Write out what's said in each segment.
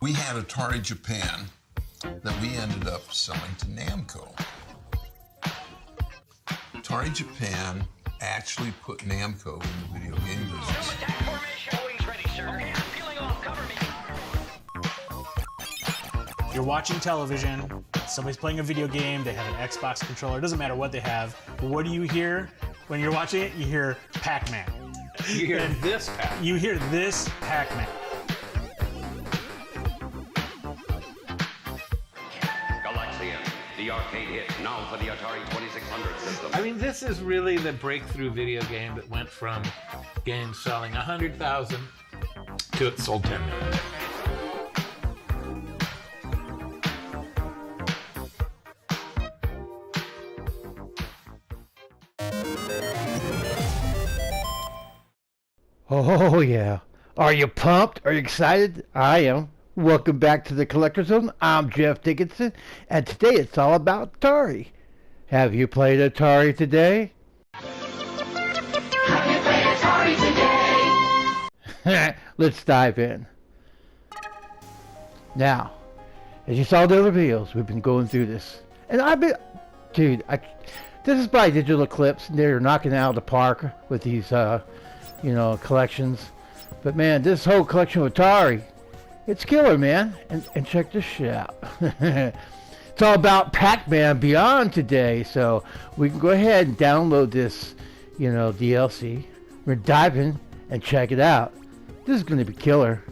We had Atari Japan that we ended up selling to Namco. Atari Japan actually put Namco in the video game business. Attack formation. Always ready, sir. Okay, I'm peeling off. Cover me. You're watching television, somebody's playing a video game, they have an Xbox controller, it doesn't matter what they have. What do you hear when you're watching it? You hear Pac-Man. You hear this Pac-Man. You hear this Pac-Man. Galaxian, the arcade hit, now for the Atari 2600 system. I mean, this is really the breakthrough video game that went from games selling 100,000 to it sold 10 million. Oh yeah. Are you pumped? Are you excited? I am. Welcome back to the Collector Zone. I'm Jeff Dickinson, and today it's all about Atari. Have you played Atari today? Have you played Atari today? Let's dive in. Now, as you saw in the other videos, we've been going through this. And I've been... Dude, this is by Digital Eclipse, and they're knocking it out of the park with these, collections. But man, this whole collection of Atari, it's killer, man. And check this shit out. It's all about Pac-Man Beyond today, so we can go ahead and download this, DLC. We're diving and check it out. This is going to be killer.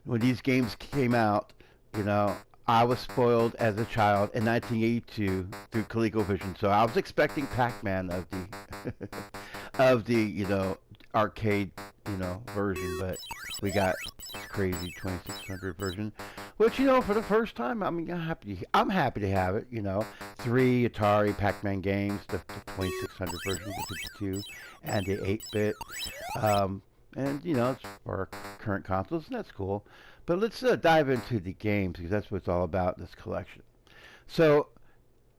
When these games came out, I was spoiled as a child in 1982 through ColecoVision, so I was expecting Pac-Man of the arcade version, but we got this crazy 2600 version, which for the first time, I'm happy to have it. 3 Atari Pac-Man games, the 2600 version, the 52, and the 8-bit. And it's for our current consoles, and that's cool. But let's dive into the games, because that's what it's all about, this collection. So,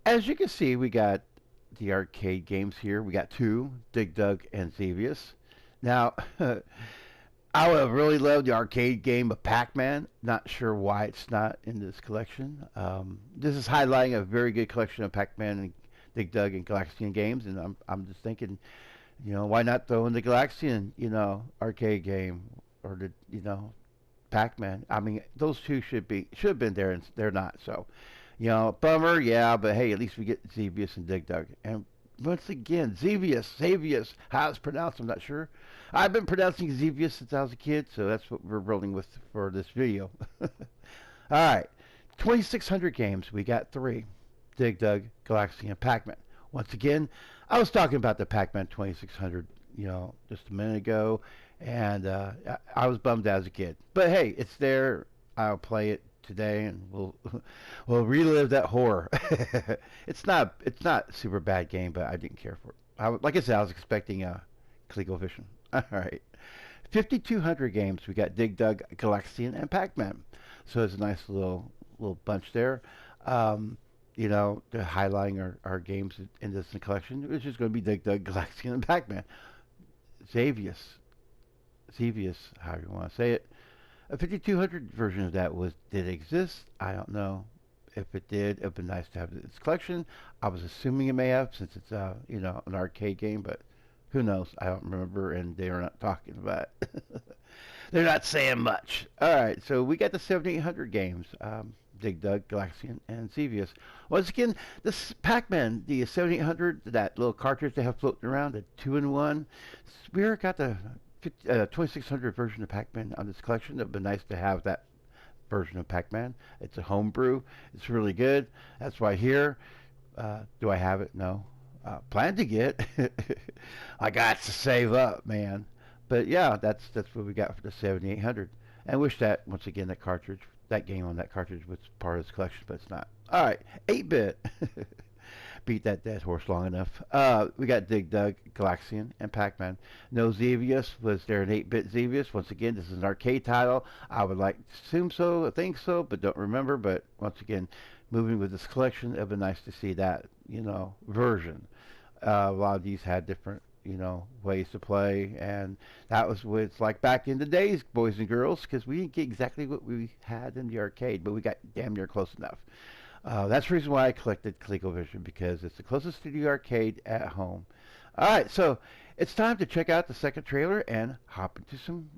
as you can see, we got the arcade games here. We got 2, Dug and Xevious. Now, I would have really loved the arcade game of Pac-Man. Not sure why it's not in this collection. This is highlighting a very good collection of Pac-Man and Dug and Galaxian games, and I'm just thinking, why not throw in the Galaxian, arcade game, or the, Pac-Man? I mean, those two should have been there, and they're not. So, bummer, yeah. But hey, at least we get Xevious and Dug. And once again, Xevious, how it's pronounced, I'm not sure. I've been pronouncing Xevious since I was a kid, so that's what we're rolling with for this video. All right, 2600 games. We got 3: Dug, Galaxian, and Pac-Man. Once again, I was talking about the Pac-Man 2600, just a minute ago, and I was bummed as a kid. But hey, it's there. I'll play it today, and we'll relive that horror. It's not a super bad game, but I didn't care for it. Like I said, I was expecting ColecoVision. All right, 5200 games. We got Dug, Galaxian, and Pac-Man. So it's a nice little bunch there. They're highlighting our games in this collection, which is going to be Dug, Galaxian, and Pac-Man. Xevious, however you want to say it. A 5200 version of that did it exist? I don't know. If it did, it would be nice to have it in its collection. I was assuming it may have, since it's an arcade game, but who knows? I don't remember, and they are not talking about it. They're not saying much. All right, so we got the 7800 games. Dig Dug, Galaxian, and Xevious. Once again, this Pac-Man, the 7800, that little cartridge they have floating around, the 2-in-1. We got the 2600 version of Pac-Man on this collection. It would be nice to have that version of Pac-Man. It's a homebrew. It's really good. That's why here, do I have it? No. Plan to get. I got to save up, man. But yeah, that's what we got for the 7800. And wish that, once again, that game on that cartridge was part of this collection, but it's not. All right, 8-bit. Beat that dead horse long enough. We got Dig Dug, Galaxian, and Pac-Man. No Xevious. Was there an 8-bit Xevious? Once again, this is an arcade title. I would like to assume so, I think so, but don't remember. But once again, moving with this collection, it would be nice to see that, version. A lot of these had different, ways to play, and that was what it's like back in the days, boys and girls, because we didn't get exactly what we had in the arcade, but we got damn near close enough. That's the reason why I collected ColecoVision, because it's the closest to the arcade at home. All right, so it's time to check out the second trailer and hop into some,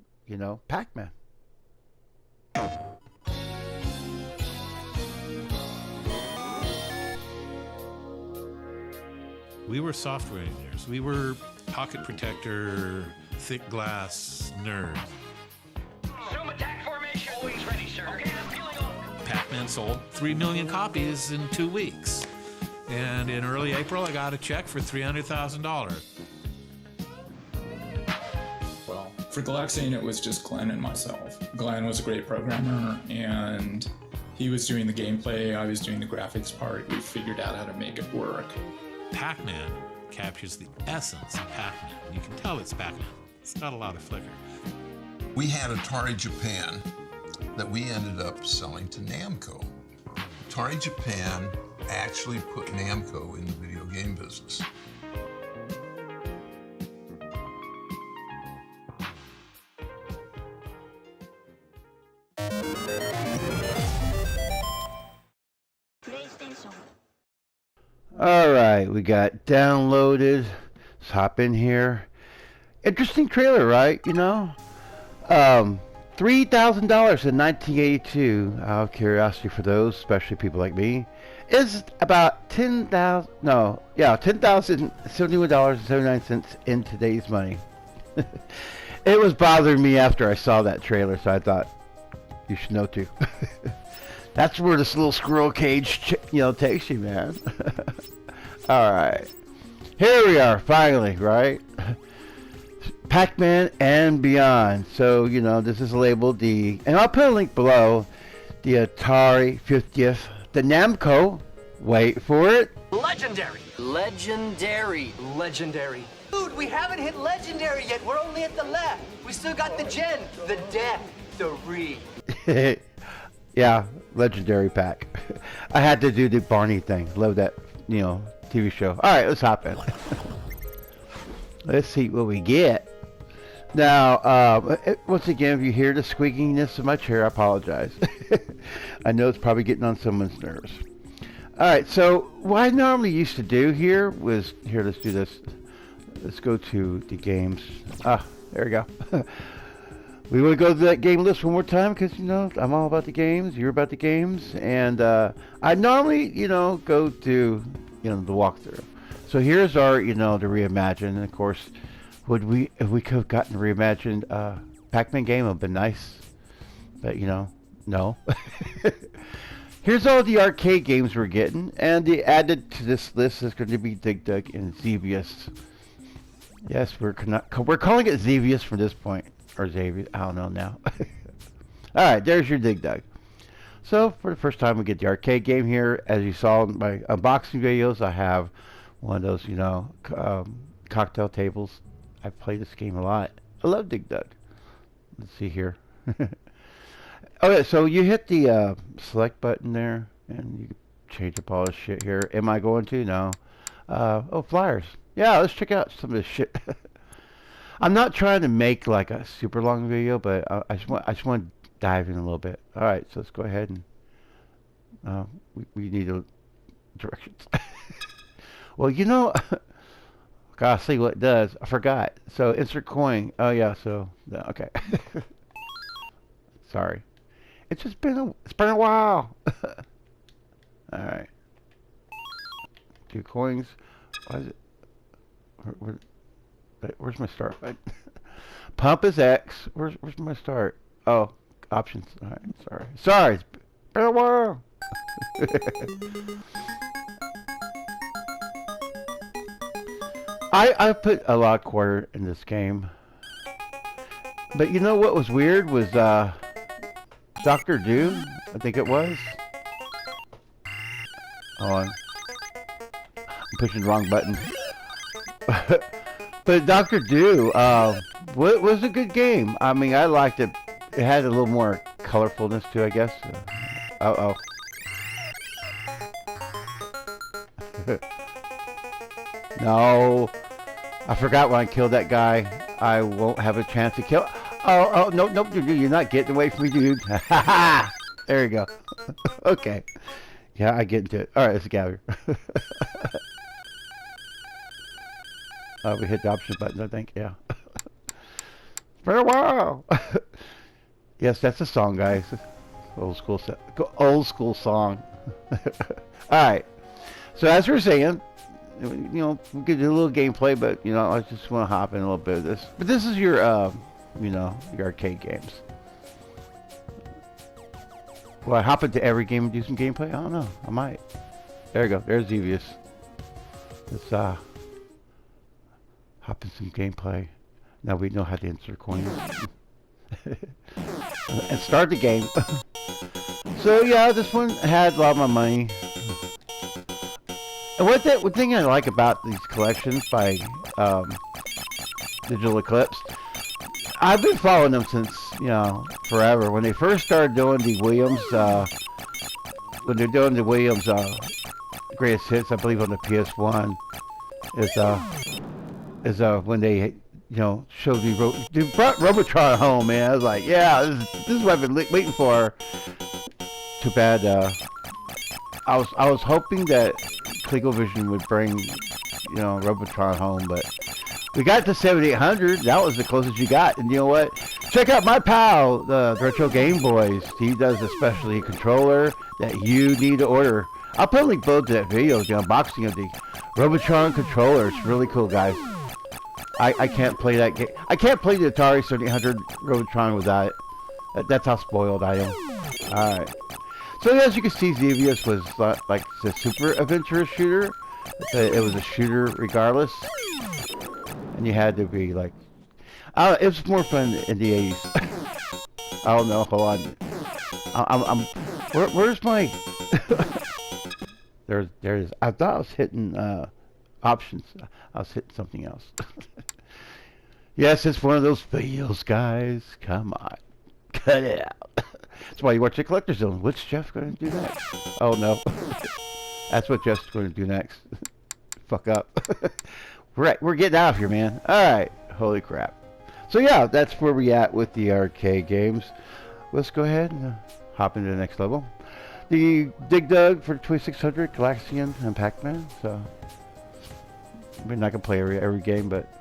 Pac-Man. We were software engineers. We were pocket protector, thick glass nerds. Zoom attack formation. Always ready, sir. Okay, I'm peeling off. Pac-Man sold 3 million copies in 2 weeks. And in early April, I got a check for $300,000. Well, for Galaxian, it was just Glenn and myself. Glenn was a great programmer, and he was doing the gameplay, I was doing the graphics part. We figured out how to make it work. Pac-Man captures the essence of Pac-Man. You can tell it's Pac-Man. It's got a lot of flicker. We had Atari Japan that we ended up selling to Namco. Atari Japan actually put Namco in the video game business. All right, we got downloaded. Let's hop in here. Interesting trailer, right? $3,000 in 1982. Out of curiosity for those, especially people like me, is about $10,071.79 in today's money. It was bothering me after I saw that trailer, so I thought you should know too. That's where this little squirrel cage, takes you, man. All right. Here we are, finally, right? Pac-Man and Beyond. So, this is labeled and I'll put a link below, the Atari 50th, the Namco, wait for it. Legendary. Legendary. Legendary. Dude, we haven't hit legendary yet. We're only at the left. We still got the gen, the death, the re. Yeah, Legendary Pack. I had to do the Barney thing. Love that, TV show. All right, let's hop in. Let's see what we get. Now, once again, if you hear the squeakiness of my chair, I apologize. I know it's probably getting on someone's nerves. All right, so what I normally used to do here was, let's do this. Let's go to the games. There we go. We want to go to that game list one more time because, I'm all about the games. You're about the games. And I normally, go to, the walkthrough. So here's our, the reimagine. And, of course, if we could have gotten a reimagined Pac-Man game, it would have been nice. But, no. Here's all the arcade games we're getting. And the added to this list is going to be Dig Dug and Xevious. Yes, we're calling it Xevious from this point. Or Xavier, I don't know now. Alright, there's your Dig Dug. So, for the first time we get the arcade game here. As you saw in my unboxing videos, I have one of those, cocktail tables. I play this game a lot. I love Dig Dug. Let's see here. Okay, so you hit the select button there, and you change up all this shit here. Am I going to? No. Flyers. Yeah, let's check out some of this shit. I'm not trying to make like a super long video, but I just want to dive in a little bit. All right, so let's go ahead and We need directions. Well, you know, gotta see what it does. I forgot. So insert coin. Oh yeah. So okay. Sorry. It's been a while. All right. 2 coins. Why is it? Where's my start? Pump is X. Where's my start? Oh, options. All right. Sorry. It's been a while. I put a lot of quarter in this game. But you know what was weird was Dr. Doom, I think it was. Hold on. I'm pushing the wrong button. But Dr. Doom was a good game. I mean, I liked it. It had a little more colorfulness to it, I guess. Uh-oh. No. I forgot when I killed that guy. I won't have a chance to kill. Oh, no, you're not getting away from me, dude. There you go. Okay. Yeah, I get into it. All right, let's gather. We hit the option button, I think. Yeah. For a while. Yes, that's a song, guys. Old school song. All right. So as we were saying, you know, we could do a little gameplay, but you know, I just want to hop in a little bit of this. But this is your, you know, your arcade games. Will I hop into every game and do some gameplay? I don't know. I might. There you go. There's Xevious. Let's hop in some gameplay. Now we know how to insert coins. And start the game. So yeah, this one had a lot of my money. And one thing I like about these collections by Digital Eclipse, I've been following them since, you know, forever. When they first started doing the Williams, greatest hits, I believe on the PS1, is when they, you know, showed they brought Robotron home, man. I was like, yeah, this is what I've been waiting for. Too bad. I was hoping that ColecoVision would bring, you know, Robotron home, but we got to 7800. That was the closest you got. And you know what? Check out my pal, the Retro Game Boys. He does a specialty controller that you need to order. I'll put a link below to that video, the unboxing of the Robotron controller. It's really cool, guys. I can't play that game. I can't play the Atari 7800 Robotron without it. That's how spoiled I am. All right. So as you can see, Xevious was like the super adventurous shooter. It was a shooter regardless, and you had to be like, it was more fun in the 80s. I don't know. Hold on. Where's my? there it is. I thought I was hitting options. I was hitting something else. Yes, it's one of those videos, guys. Come on, cut it out. That's why you watch the Collector Zone. What's Jeff going to do next? Oh, no. That's what Jeff's going to do next. Fuck up. We're getting out of here, man. All right. Holy crap. So, yeah, that's where we at with the arcade games. Let's go ahead and hop into the next level. The Dig Dug for 2600, Galaxian, and Pac-Man. So, we're not going to play every game, but...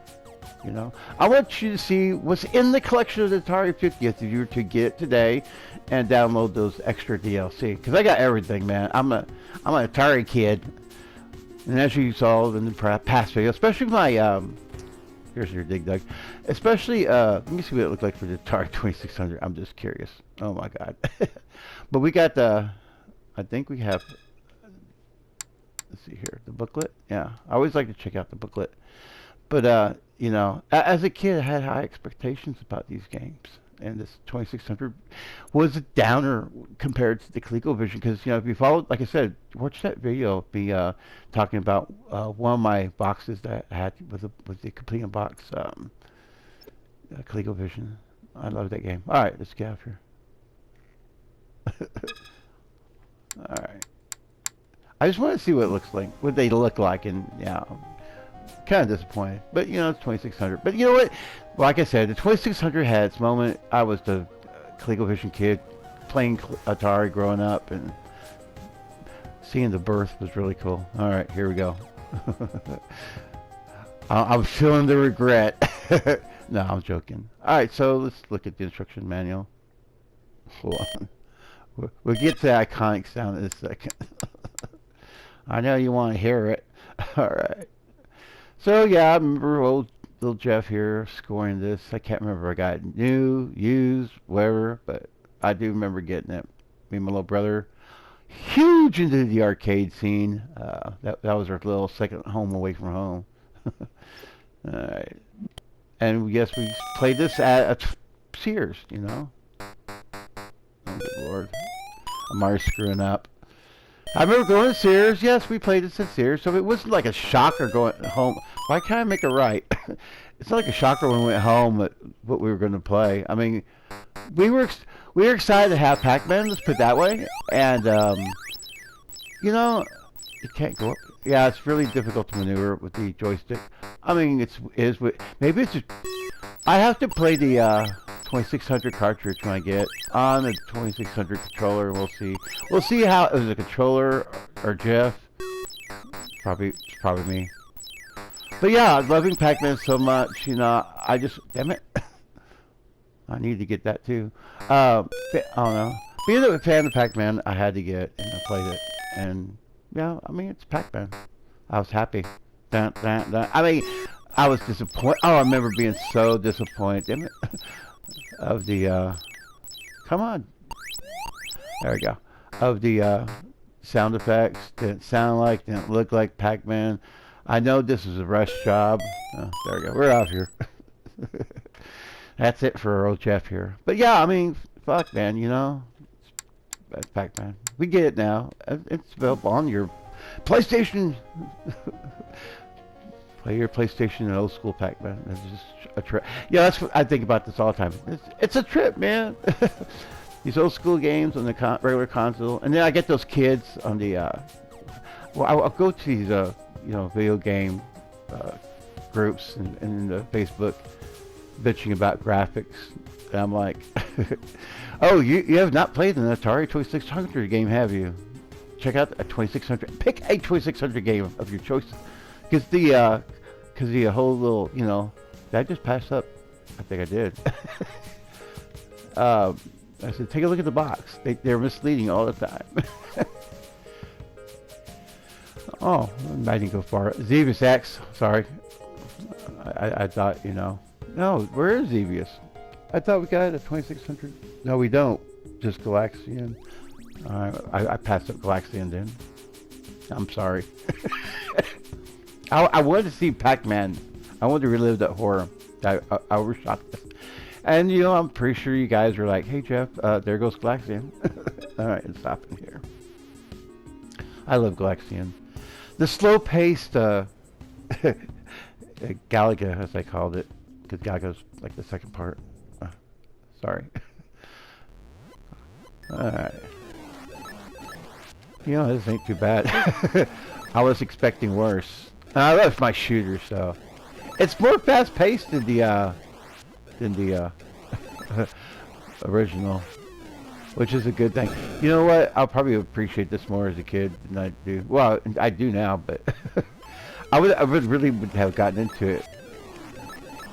You know, I want you to see what's in the collection of the Atari 50th if you were to get it today and download those extra DLC. Because I got everything, man. I'm an Atari kid. And as you saw in the past video, especially my, here's your Dig Dug. Especially, let me see what it looked like for the Atari 2600. I'm just curious. Oh my God. But we got I think we have, let's see here, the booklet. Yeah, I always like to check out the booklet. But, you know, as a kid, I had high expectations about these games. And this 2600 was a downer compared to the ColecoVision. Because, you know, if you followed, like I said, watch that video of me talking about one of my boxes that I had with the complete unbox ColecoVision. I love that game. All right, let's get out of here. All right. I just want to see what it looks like, what they look like. And, yeah. Kind of disappointed, but you know, it's 2600. But you know what? Like I said, the 2600 had its moment. I was the ColecoVision kid playing Atari growing up, and seeing the birth was really cool. All right, here we go. I'm feeling the regret. No, I'm joking. All right, so let's look at the instruction manual. Hold on. We'll get to the iconic sound in a second. I know you want to hear it. All right. So, yeah, I remember old little Jeff here scoring this. I can't remember if I got it new, used, whatever, but I do remember getting it. Me and my little brother, huge into the arcade scene. That was our little second home away from home. All right. And yes, we played this at Sears, you know. Oh, good Lord. I'm already screwing up. I remember going to Sears. Yes, we played this at Sears, so it wasn't like a shocker going home. Why can't I make it right? It's not like a shocker when we went home at what we were going to play. I mean, we were excited to have Pac-Man, let's put it that way. And, you know, you can't go up. Yeah, it's really difficult to maneuver with the joystick. I mean, maybe it's just, I have to play the 2600 cartridge when I get on the 2600 controller. We'll see. We'll see how it was a controller or Jeff. It's probably me. But yeah, loving Pac-Man so much, you know, I just, damn it. I need to get that too. I don't know. Being a fan of Pac-Man, I had to get, and I played it. And yeah, I mean, it's Pac-Man. I was happy. Dun, dun, dun. I mean, I was disappointed. Oh, I remember being so disappointed. Damn it. Of the, come on. There we go. Of the sound effects. Didn't sound like, didn't look like Pac-Man. I know this is a rush job. Oh, there we go. We're out here. That's it for old Jeff here. But yeah, I mean, fuck, man, you know. That's Pac-Man. We get it now. It's available on your PlayStation. Play your PlayStation and old school Pac-Man. It's just a trip. Yeah, that's what I think about this all the time. It's a trip, man. These old school games on the regular console, and then I get those kids on the. Well, I'll go to these, you know, video game groups and Facebook, bitching about graphics, and I'm like, oh, you have not played an Atari 2600 game, have you? Check out a 2600. Pick a 2600 game of your choice, because the whole little, you know, did I just pass up? I think I did. I said, take a look at the box. They're misleading all the time. Oh, I didn't go far. Xevious X, sorry. I thought, you know. No, where is Xevious? I thought we got a 2600. No, we don't. Just Galaxian. I passed up Galaxian then. I'm sorry. I wanted to see Pac-Man. I wanted to relive that horror. I overshot this. And, you know, I'm pretty sure you guys were like, hey, Jeff, there goes Galaxian. All right, it's stopping here. I love Galaxian. The slow-paced Galaga, as I called it, because Galaga's like the second part. Sorry. Alright. You know, this ain't too bad. I was expecting worse. I love my shooter, so it's more fast-paced than the original, which is a good thing. You know what? I'll probably appreciate this more as a kid than I do. Well, I do now, but I would really have gotten into it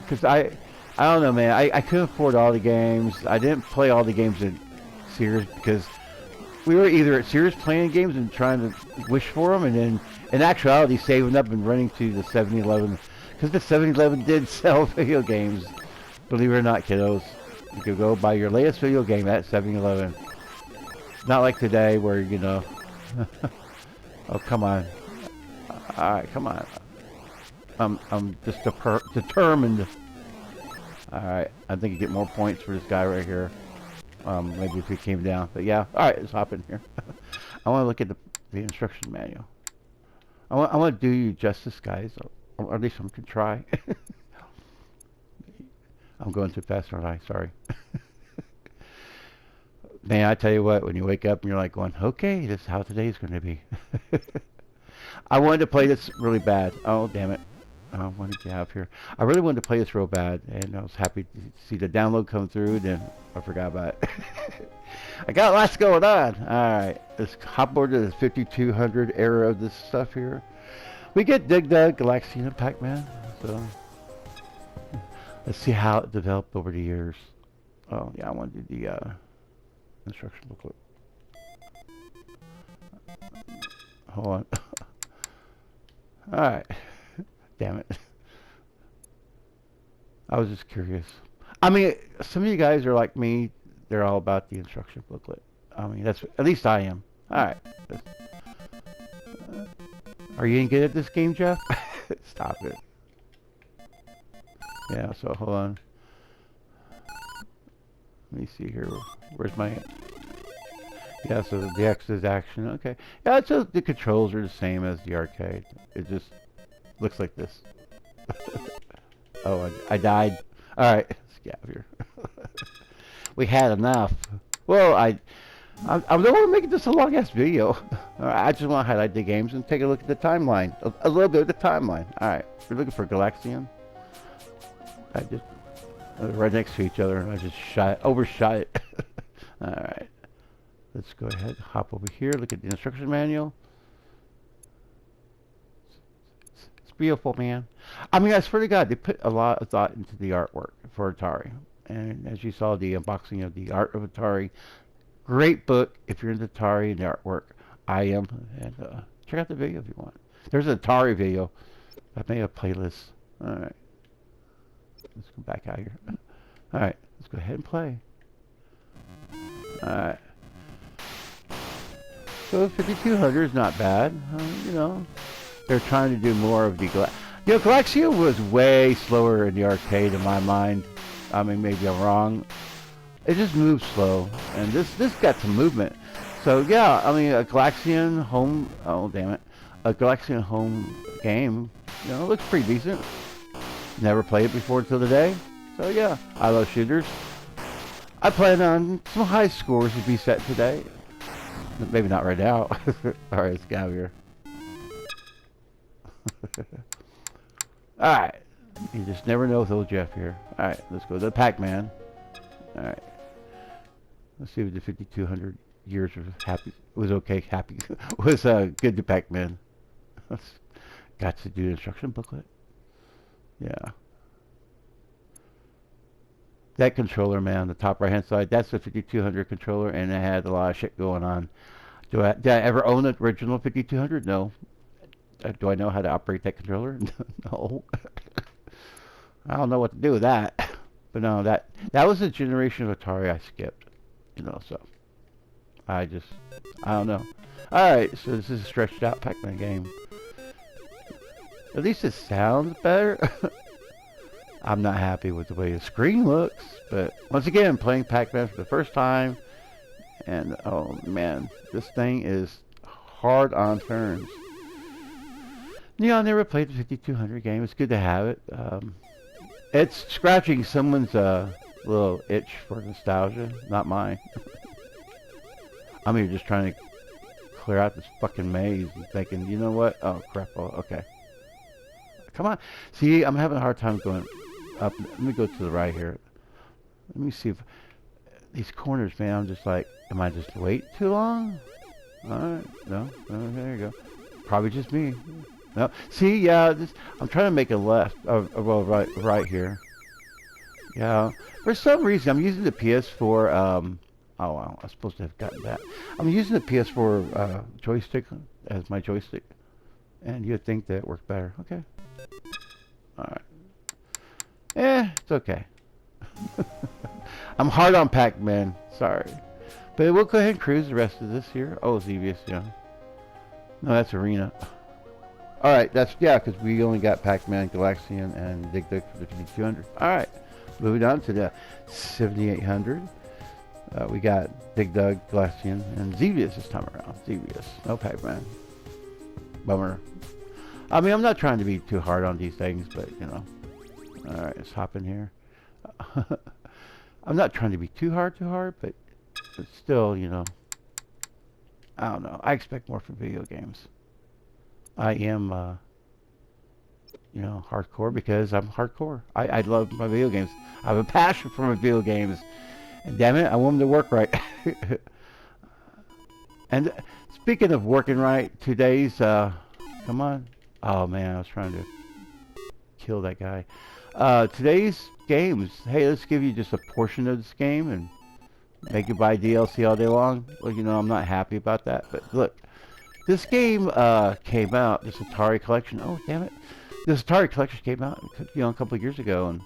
because I don't know, man. I couldn't afford all the games. I didn't play all the games at Sears because we were either at Sears playing games and trying to wish for them, and then in actuality saving up and running to the 7-Eleven because the 7-Eleven did sell video games. Believe it or not, kiddos, you could go buy your latest video game at 7-Eleven. Not like today where, you know, oh, come on. Alright, come on. I'm just determined. Alright, I think you get more points for this guy right here. Maybe if he came down. But yeah, alright, let's hop in here. I want to look at the instruction manual. I want to do you justice, guys. Or at least I'm going to try. I'm going too fast, aren't I? Sorry. Man, I tell you what, when you wake up and you're like going, okay, this is how today's going to be. I wanted to play this really bad. Oh, damn it. what did you have here? I really wanted to play this real bad, and I was happy to see the download come through. Then I forgot about it. I got lots going on. All right, let's hop over to the 5200 era of this stuff here. We get Dug, Galaxian, and Pac-Man. So let's see how it developed over the years. Oh yeah, I wanted the instruction booklet. Hold on. All right. Damn it. I was just curious. I mean, some of you guys are like me. They're all about the instruction booklet. I mean, that's at least I am. All right. Are you any good at this game, Jeff? Stop it. Yeah, so hold on. Let me see here. Where's my... Yeah, so the X is action. Okay. Yeah, it's just, the controls are the same as the arcade. It just looks like this. Oh, I died. All right, Scav We had enough. Well, I don't want to make this a long ass video. I just want to highlight the games and take a look at the timeline. A little bit of the timeline. All right, we're looking for Galaxian. I just right next to each other, and I just overshot it. All right. Let's go ahead, hop over here, look at the instruction manual. It's beautiful, man. I mean, I swear to God, they put a lot of thought into the artwork for Atari. And as you saw, the unboxing of the Art of Atari. Great book if you're into Atari and the artwork. I am. And check out the video if you want. There's an Atari video. I made a playlist. All right. Let's go back out here. All right. Let's go ahead and play. All right. So 5200 is not bad, you know. They're trying to do more of the Galaxian was way slower in the arcade in my mind. I mean, maybe I'm wrong. It just moves slow, and this got some movement. So yeah, I mean, a Galaxian home. Oh damn it, a Galaxian home game. You know, looks pretty decent. Never played it before until today. So yeah, I love shooters. I plan on some high scores to be set today. Maybe not right now. Alright, let's get out of here. Alright. You just never know with old Jeff here. Alright, let's go to the Pac-Man. Alright. Let's see if the 5200 years of happy was okay. Happy was good to Pac-Man. Got to do the instruction booklet. Yeah. That controller, man, the top right hand side, that's the 5200 controller, and it had a lot of shit going on. Did I ever own the original 5200? No. Do I know how to operate that controller? No. I don't know what to do with that. But no, that was a generation of Atari I skipped. You know, so I don't know. Alright, so this is a stretched out Pac-Man game. At least it sounds better. I'm not happy with the way the screen looks, but once again, playing Pac-Man for the first time, and oh man, this thing is hard on turns. Yeah, I never played the 5200 game. It's good to have it. It's scratching someone's little itch for nostalgia, not mine. I'm here just trying to clear out this fucking maze and thinking, you know what? Oh crap! Oh, okay. Come on. See, I'm having a hard time going up. Let me go to the right here. Let me see if these corners, man. I'm just like, am I just waiting too long? All right. No. There you go. Probably just me. No. See, yeah. I'm trying to make a left. Well, right here. Yeah. For some reason, I'm using the PS4. Oh, wow. I was supposed to have gotten that. I'm using the PS4 joystick as my joystick, and you'd think that it worked better. Okay. All right. It's okay. I'm hard on Pac-Man. Sorry. But we'll go ahead and cruise the rest of this here. Oh, Xevious, yeah. No, that's Arena. Alright, yeah, because we only got Pac-Man, Galaxian, and Dig Dug for the 5200. Alright, moving on to the 7800. We got Dig Dug, Galaxian, and Xevious this time around. Xevious. No Pac-Man. Bummer. I mean, I'm not trying to be too hard on these things, but, you know. Alright, let's hop in here. I'm not trying to be too hard, but still, you know. I don't know. I expect more from video games. I am you know, hardcore because I'm hardcore. I love my video games. I have a passion for my video games. And damn it, I want them to work right. And speaking of working right, today's, come on. Oh man, I was trying to kill that guy. Today's games, hey, let's give you just a portion of this game and make you buy DLC all day long. Well, you know, I'm not happy about that, but look, this game came out, this Atari collection. Oh, damn it. This Atari collection came out, you know, a couple of years ago, and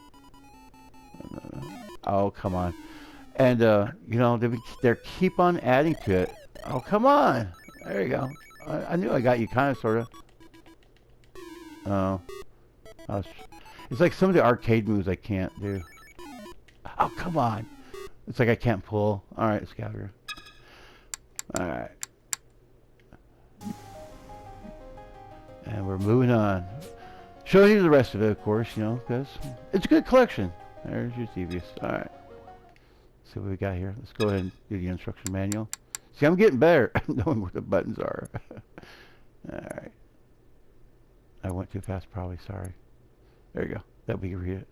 oh, come on. And, you know, they keep on adding to it. Oh, come on. There you go. I knew I got you kind of, sort of. Oh. It's like some of the arcade moves I can't do. Oh, come on. It's like I can't pull. Alright, let's get out of here. Alright. And we're moving on. Showing you the rest of it, of course, you know, because it's a good collection. There's your Xevious. Alright. See what we got here. Let's go ahead and do the instruction manual. See, I'm getting better knowing where the buttons are. Alright. I went too fast, probably. Sorry. There you go. That'll be it.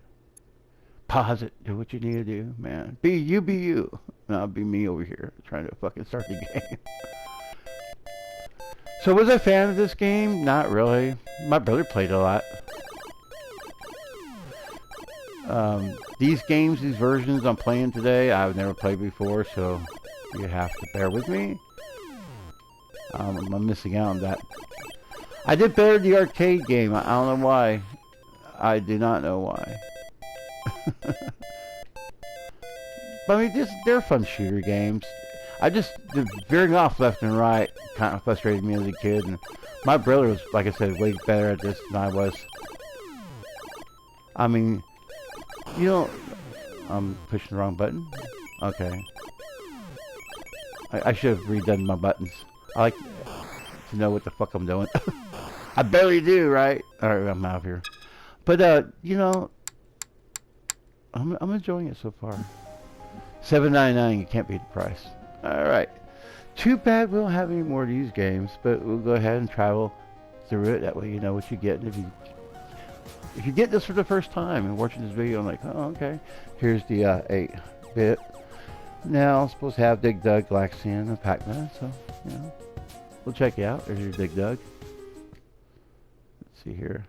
Pause it. Do what you need to do, man. Be you, be you. I'll be me over here trying to fucking start the game. So was I a fan of this game? Not really. My brother played a lot. These games, these versions I'm playing today, I've never played before, so you have to bear with me. I'm missing out on that. I did better the arcade game. I don't know why. I do not know why. But I mean, they're fun shooter games. The veering off left and right kind of frustrated me as a kid. And my brother was, like I said, way better at this than I was. I mean, you know, I'm pushing the wrong button. Okay. I should have redone my buttons. I like to know what the fuck I'm doing. I barely do, right? Alright, I'm out of here. But, you know, I'm enjoying it so far. $7.99, you can't beat the price. Alright. Too bad we don't have any more of these games, but we'll go ahead and travel through it. That way you know what you get. And if you get this for the first time and watching this video, I'm like, oh, okay. Here's the 8-bit. Now, I'm supposed to have Dig Dug, Galaxian, and Pac-Man, so, you know, we'll check you out. There's your Dig Dug. Let's see here.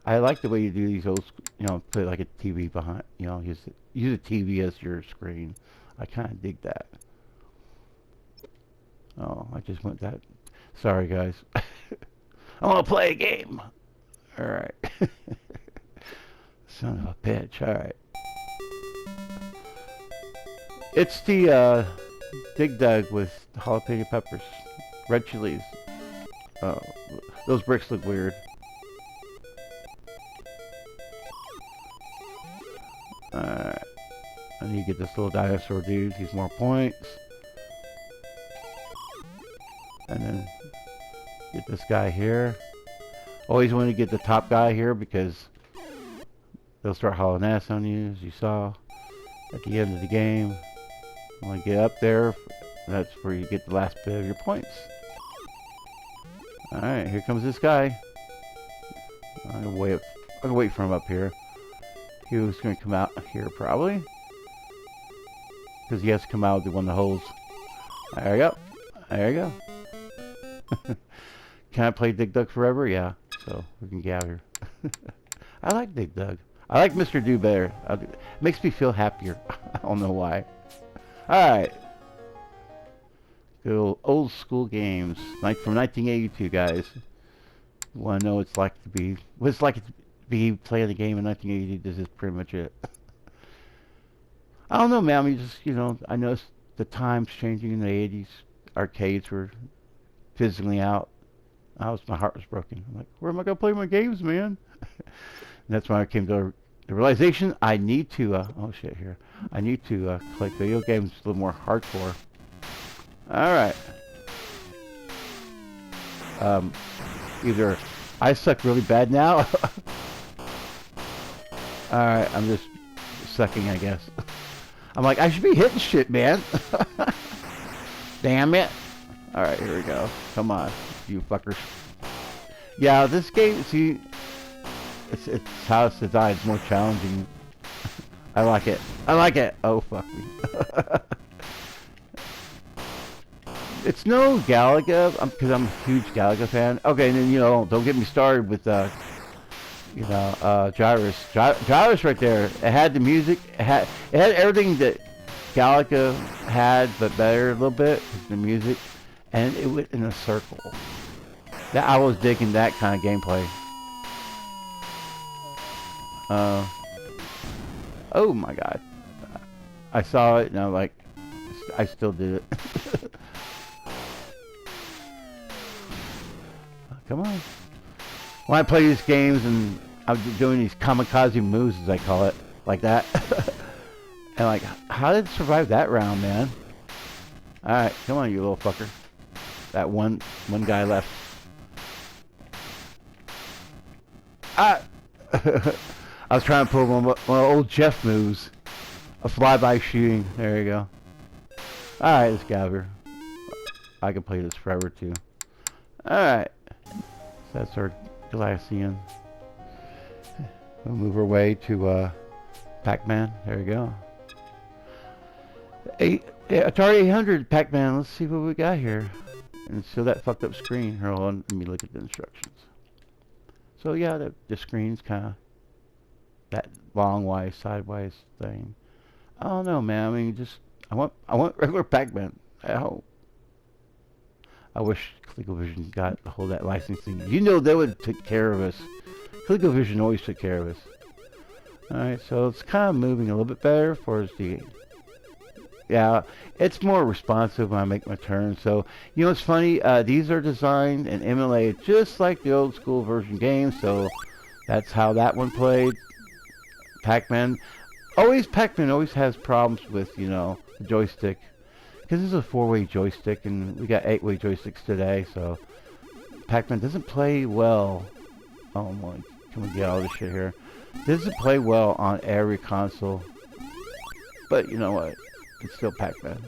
I like the way you do these old, you know, put like a TV behind, you know, use a TV as your screen. I kind of dig that. Oh, I just went that. Sorry, guys. I want to play a game. All right. Son of a bitch. All right. It's the Dig Dug with jalapeno peppers, red chilies. Oh, those bricks look weird. Alright. I need to get this little dinosaur dude. He's more points. And then get this guy here. Always want to get the top guy here because they'll start hauling ass on you, as you saw at the end of the game. Want to get up there. That's where you get the last bit of your points. Alright, here comes this guy. I'm gonna wait for him up here. He was going to come out here probably. Because he has to come out of one of the holes. There you go. There you go. Can I play Dig Dug forever? Yeah. So we can get out here. I like Dig Dug. I like Mr. Do better. It makes me feel happier. I don't know why. Alright. Good old school games. Like from 1982, guys. You want to know what it's like to be... What it's like to be playing the game in 1980. This is pretty much it. I don't know, man. I mean, just, you know, I noticed the times changing in the 80s. Arcades were fizzling out. My heart was broken. I'm like, where am I going to play my games, man? And that's when I came to the realization I need to, oh shit, here. I need to collect video games a little more hardcore. Alright. Either I suck really bad now. Alright, I'm just sucking, I guess. I'm like, I should be hitting shit, man. Damn it. Alright, here we go. Come on, you fuckers. Yeah, this game, see, It's how it's designed. It's more challenging. I like it. I like it. Oh, fuck me. It's no Galaga, because I'm a huge Galaga fan. Okay, and then, you know, don't get me started with, you know, Gyrus. Gyrus right there. It had the music. It had everything that Galaga had, but better a little bit. The music. And it went in a circle. I was digging that kind of gameplay. Oh my god. I saw it and I'm like, I still did it. Come on. When I play these games and I'm doing these kamikaze moves, as I call it, like that. And like, how did it survive that round, man? Alright, come on, you little fucker. That one guy left. Ah! I was trying to pull one of old Jeff moves. A flyby shooting. There you go. Alright, let's gather. I can play this forever too. Alright. So that's our Galaxian. We'll move our way to Pac-Man. There we go. Atari 800 Pac-Man. Let's see what we got here. And show that fucked up screen. Hold on, let me look at the instructions. So yeah, the screen's kind of that long-wise, sidewise thing. I don't know, man. I mean, just I want regular Pac-Man. I wish ColecoVision got a hold of that licensing. You know, they would take care of us. ColecoVision always took care of us. All right, so it's kind of moving a little bit better for the. Yeah, it's more responsive when I make my turn. So, you know, it's funny. These are designed and emulated just like the old school version games. So that's how that one played. Pac-Man. Pac-Man always has problems with, you know, the joystick. Because this is a 4-way joystick and we got 8-way joysticks today. So Pac-Man doesn't play well. Oh my, can we get all this shit here? Doesn't play well on every console. But you know what? It's still Pac-Man.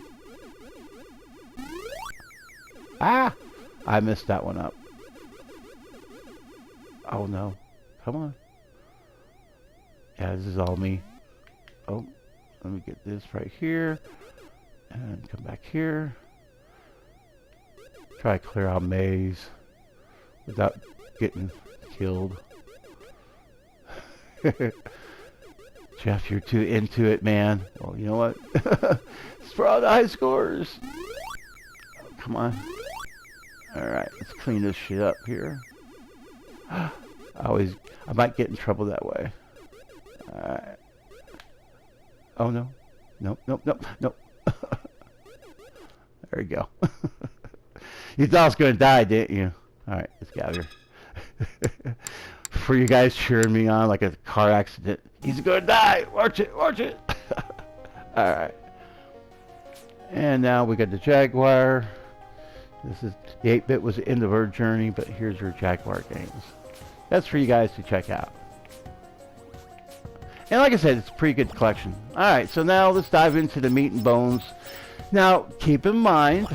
Ah! I messed that one up. Oh no. Come on. Yeah, this is all me. Oh, let me get this right here. And come back here. Try to clear out maze without getting killed. Jeff, you're too into it, man. Well, you know what? It's for all the high scores. Oh, come on. Alright, let's clean this shit up here. I might get in trouble that way. Alright. Oh, no. Nope, nope, nope, nope. There we go. You thought I was going to die, didn't you? Alright, let's gather. For you guys cheering me on like a car accident. He's gonna die! Watch it! Watch it! Alright. And now we got the Jaguar. This is the 8-bit was the end of our journey, but here's your Jaguar games. That's for you guys to check out. And like I said, it's a pretty good collection. Alright, so now let's dive into the meat and bones. Now, keep in mind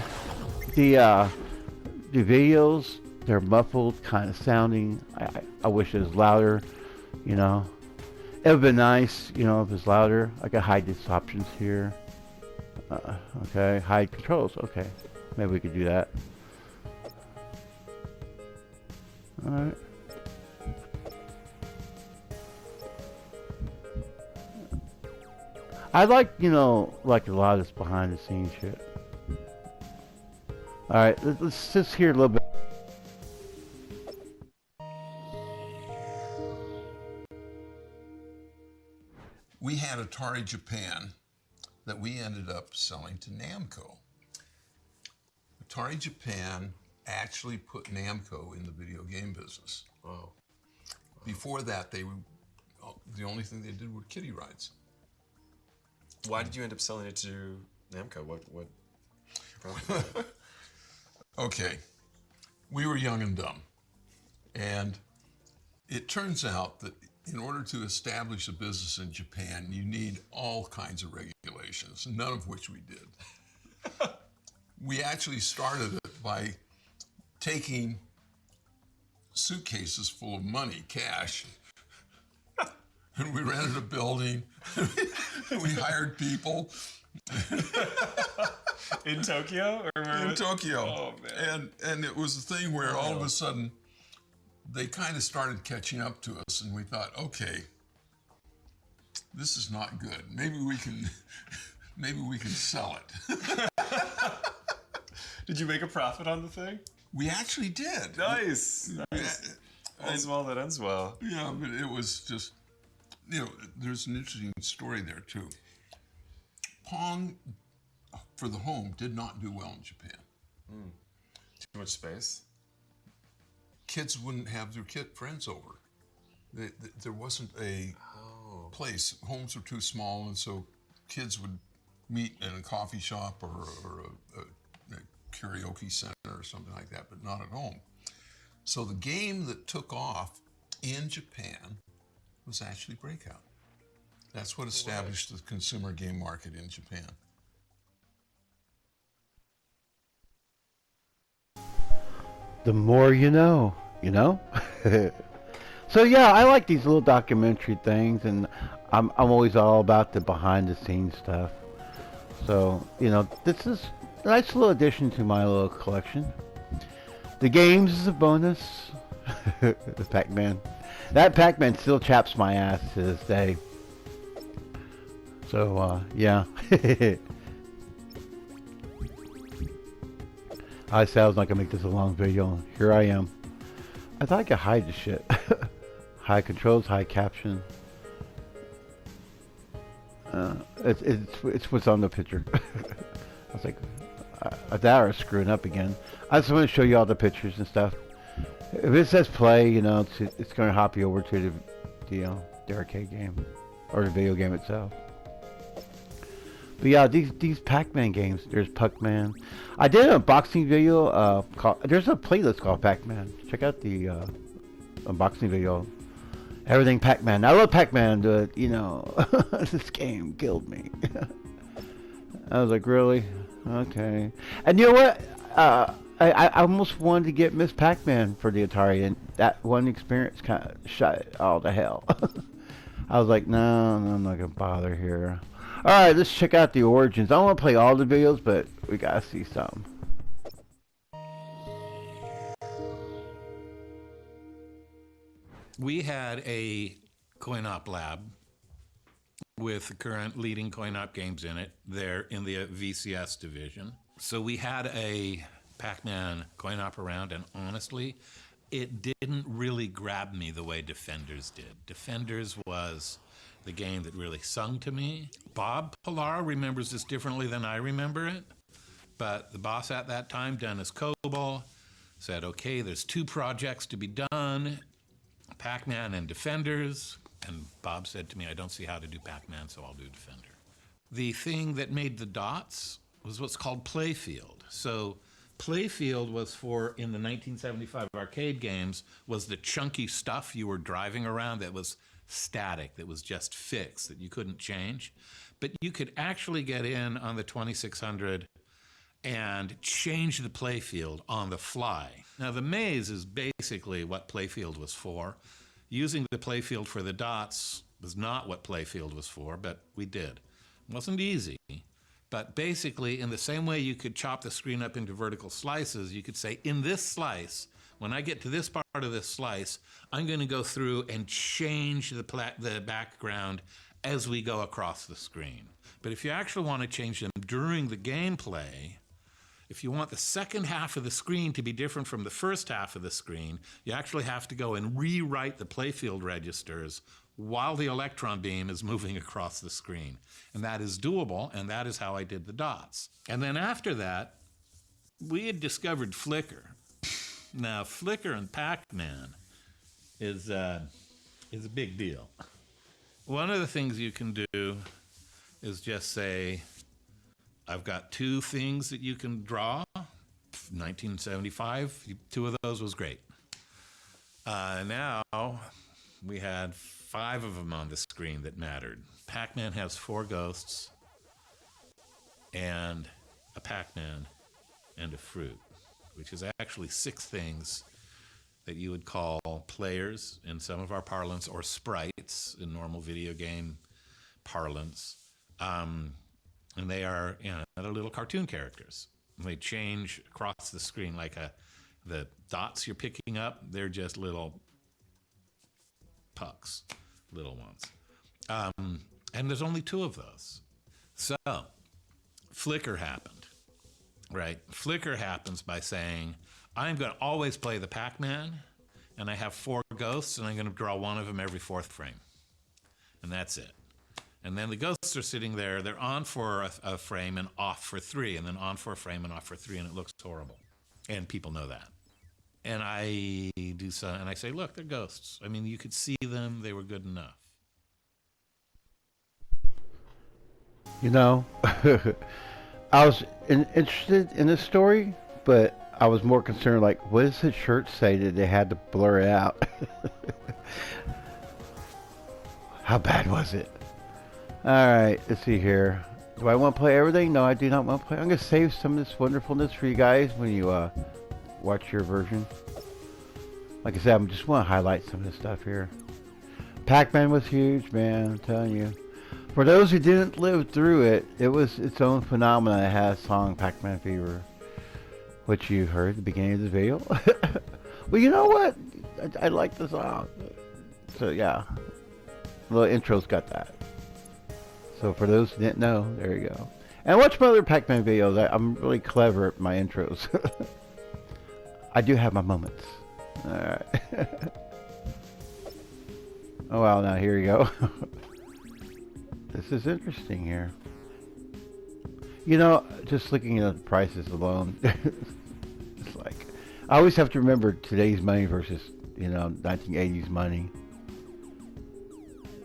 the videos, they're muffled kind of sounding. I wish it was louder, you know. It would be nice, you know, if it's louder. I can hide these options here. Okay, hide controls. Okay, maybe we could do that. All right. I like, you know, like a lot of this behind the scenes shit. All right, let's just hear a little bit. We had Atari Japan that we ended up selling to Namco. Atari Japan actually put Namco in the video game business. Wow. Before that, the only thing they did were kiddie rides. Why did you end up selling it to Namco? What Okay, we were young and dumb. And it turns out that in order to establish a business in Japan, you need all kinds of regulations, none of which we did. We actually started it by taking suitcases full of money, cash, and we rented a building, and we hired people. In Tokyo? In Tokyo. Oh, man. And it was a thing where all of a sudden they kind of started catching up to us, and we thought, okay, this is not good. Maybe we can sell it. Did you make a profit on the thing? We actually did. Nice. All's well that ends well. Yeah, but it was just, there's an interesting story there too. Pong for the home did not do well in Japan. Too much space? Kids wouldn't have their friends over. There wasn't a place. Homes were too small, and so kids would meet in a coffee shop or a karaoke center or something like that, but not at home. So the game that took off in Japan was actually Breakout. That's what established the consumer game market in Japan. The more you know, So yeah, I like these little documentary things, and I'm always all about the behind the scenes stuff. So, this is a nice little addition to my little collection. The games is a bonus. The Pac-Man. That Pac-Man still chaps my ass to this day. So, yeah. I said I was not going to make this a long video. Here I am. I thought I could hide the shit. High controls, high caption. It's what's on the picture. I was like, that or screwing up again. I just want to show you all the pictures and stuff. If it says play, it's going to hop you over to the arcade game or the video game itself. But yeah, these Pac-Man games. There's Pac-Man. I did an unboxing video. There's a playlist called Pac-Man. Check out the unboxing video. Everything Pac-Man. I love Pac-Man, but this game killed me. I was like, really? Okay. And you know what? I almost wanted to get Miss Pac-Man for the Atari, and that one experience kind of shut it all to hell. I was like, no, I'm not gonna bother here. All right, let's check out the origins. I don't want to play all the videos, but we gotta see some. We had a coin-op lab with the current leading coin-op games in it. They're in the VCS division. So we had a Pac-Man coin-op around, and honestly, it didn't really grab me the way Defenders did. Defenders was the game that really sung to me. Bob Pilar remembers this differently than I remember it, but the boss at that time, Dennis Coble, said, okay, there's 2 projects to be done, Pac-Man and Defenders. And Bob said to me, I don't see how to do Pac-Man, so I'll do Defender. The thing that made the dots was what's called Playfield. So Playfield was for, in the 1975 arcade games, was the chunky stuff you were driving around that was static, that was just fixed, that you couldn't change. But you could actually get in on the 2600 and change the playfield on the fly. Now the maze is basically what playfield was for. Using the playfield for the dots was not what playfield was for, but we did. It wasn't easy, but basically in the same way you could chop the screen up into vertical slices, you could say, in this slice, when I get to this part of this slice, I'm going to go through and change the background as we go across the screen. But if you actually want to change them during the gameplay, if you want the second half of the screen to be different from the first half of the screen, you actually have to go and rewrite the playfield registers while the electron beam is moving across the screen. And that is doable, and that is how I did the dots. And then after that, we had discovered Flickr. Now, Flickr and Pac-Man is a big deal. One of the things you can do is just say, I've got 2 things that you can draw. 1975, 2 of those was great. Now we had 5 of them on the screen that mattered. Pac-Man has 4 ghosts and a Pac-Man and a fruit, which is actually 6 things that you would call players in some of our parlance, or sprites in normal video game parlance. And they are, they're little cartoon characters. They change across the screen like the dots you're picking up, they're just little pucks, little ones. And there's only 2 of those. So, Flickr happened, right? Flickr happens by saying, I'm going to always play the Pac-Man, and I have 4 ghosts, and I'm going to draw one of them every 4th frame. And that's it. And then the ghosts are sitting there, they're on for a frame and off for 3, and then on for a frame and off for 3, and it looks horrible. And people know that. And I do so, and I say, look, they're ghosts. I mean, you could see them, they were good enough. You know, I was interested in this story, but I was more concerned, like, what does his shirt say that they had to blur it out? How bad was it? Alright, let's see here. Do I want to play everything? No, I do not want to play. I'm going to save some of this wonderfulness for you guys when you watch your version. Like I said, I just want to highlight some of this stuff here. Pac-Man was huge, man, I'm telling you. For those who didn't live through it, it was its own phenomenon. It had a song, Pac-Man Fever, which you heard at the beginning of the video. Well, you know what? I like the song. So, yeah. The little intro's got that. So, for those who didn't know, there you go. And watch my other Pac-Man videos. I'm really clever at my intros. I do have my moments. Alright. Oh, wow. Now, here you go. This is interesting here. You know, just looking at the prices alone, it's like, I always have to remember today's money versus, 1980s money.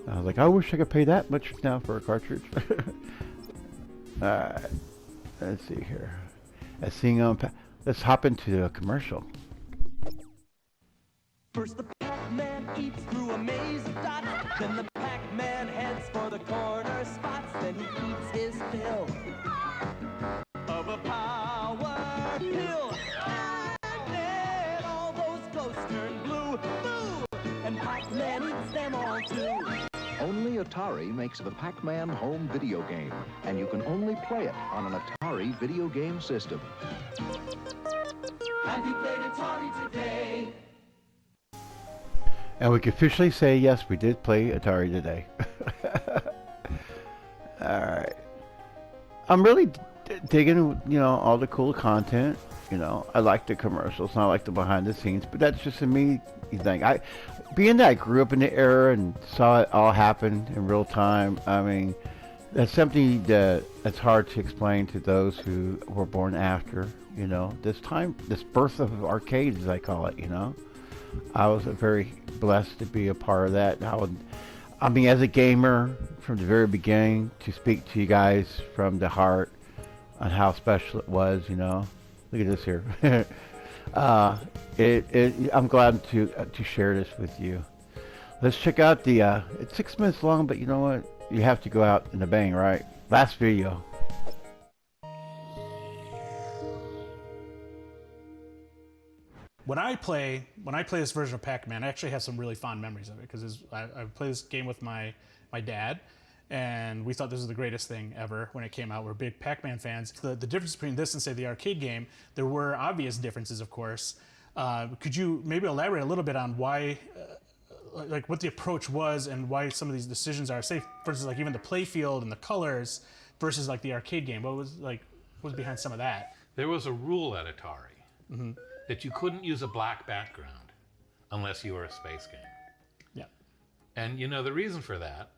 I was like, I wish I could pay that much now for a cartridge. Alright, let's see here. Let's hop into a commercial. First the Pac-Man eats through a maze of dots. Then the Pac-Man heads for the corner spots. Then he eats his fill of a power pill. And then all those ghosts turn blue. Boo! And Pac-Man eats them all too. Only Atari makes the Pac-Man home video game, and you can only play it on an Atari video game system. Have you played Atari today? And we can officially say, yes, we did play Atari today. Alright. I'm really digging, all the cool content. I like the commercials, and I like the behind the scenes, but that's just a me thing. Being that I grew up in the era and saw it all happen in real time, I mean, that's something that's hard to explain to those who were born after, this birth of arcade, as I call it, I was very blessed to be a part of that. I mean, as a gamer from the very beginning, to speak to you guys from the heart on how special it was, Look at this here. I'm glad to share this with you. Let's check out the. It's 6 minutes long, but you know what? You have to go out in a bang, right? Last video. When I play this version of Pac-Man, I actually have some really fond memories of it because I played this game with my dad, and we thought this was the greatest thing ever when it came out. We're big Pac-Man fans. The difference between this and, say, the arcade game, there were obvious differences, of course. Could you maybe elaborate a little bit on why, like what the approach was and why some of these decisions are, say, for instance, like even the play field and the colors versus like the arcade game? What was behind some of that? There was a rule at Atari that you couldn't use a black background unless you were a space game. Yeah. And the reason for that